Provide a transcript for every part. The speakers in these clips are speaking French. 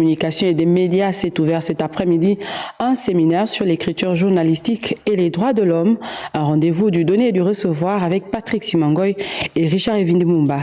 Communication et des médias s'est ouvert cet après-midi un séminaire sur l'écriture journalistique et les droits de l'homme, un rendez-vous du donner et du recevoir avec Patrick Simangoy et Richard Evindimumba.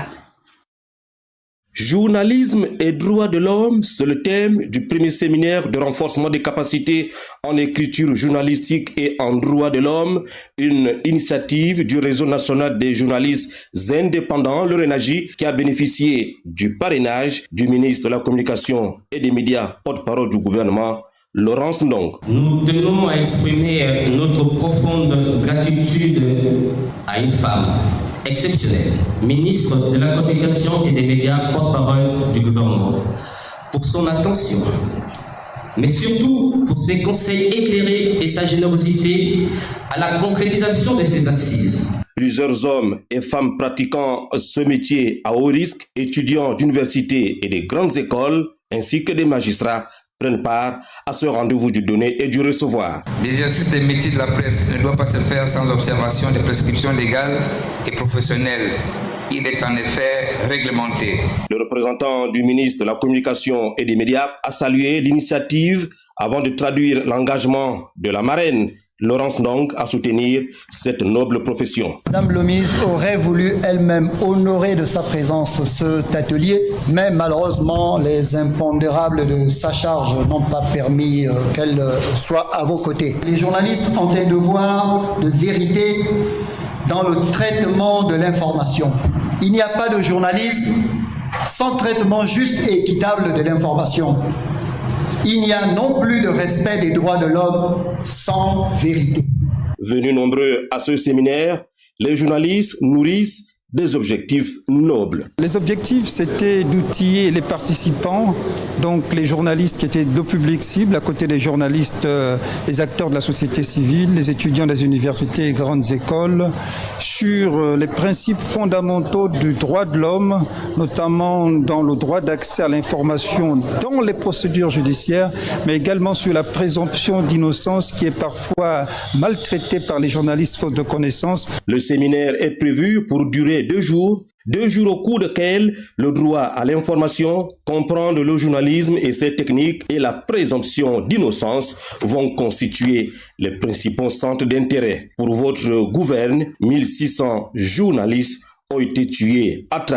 Journalisme et droits de l'homme, c'est le thème du premier séminaire de renforcement des capacités en écriture journalistique et en droits de l'homme, une initiative du réseau national des journalistes indépendants, le RENAJI, qui a bénéficié du parrainage du ministre de la Communication et des médias, porte-parole du gouvernement, Laurence Ndong. Nous tenons à exprimer notre profonde gratitude à une femme exceptionnelle, ministre de la Communication et des médias, porte-parole du gouvernement, pour son attention, mais surtout pour ses conseils éclairés et sa générosité à la concrétisation de ses assises. Plusieurs hommes et femmes pratiquant ce métier à haut risque, étudiants d'université et des grandes écoles, ainsi que des magistrats, prennent part à ce rendez-vous du donner et du recevoir. L'exercice des métiers de la presse ne doit pas se faire sans observation des prescriptions légales et professionnelles. Il est en effet réglementé. Le représentant du ministre de la Communication et des médias a salué l'initiative avant de traduire l'engagement de la marraine Laurence Ndong à soutenir cette noble profession. Madame le ministre aurait voulu elle-même honorer de sa présence cet atelier, mais malheureusement les impondérables de sa charge n'ont pas permis qu'elle soit à vos côtés. Les journalistes ont un devoir de vérité dans le traitement de l'information. Il n'y a pas de journalisme sans traitement juste et équitable de l'information. Il n'y a non plus de respect des droits de l'homme sans vérité. Venus nombreux à ce séminaire, les journalistes nourrissent des objectifs nobles. Les objectifs, c'était d'outiller les participants, donc les journalistes qui étaient le public cible, à côté des journalistes, les acteurs de la société civile, les étudiants des universités et grandes écoles, sur les principes fondamentaux du droit de l'homme, notamment dans le droit d'accès à l'information dans les procédures judiciaires, mais également sur la présomption d'innocence qui est parfois maltraitée par les journalistes faute de connaissances. Le séminaire est prévu pour durer 2 jours au cours desquels le droit à l'information, comprendre le journalisme et ses techniques et la présomption d'innocence vont constituer les principaux centres d'intérêt. Pour votre gouverne, 1600 journalistes ont été tués à travers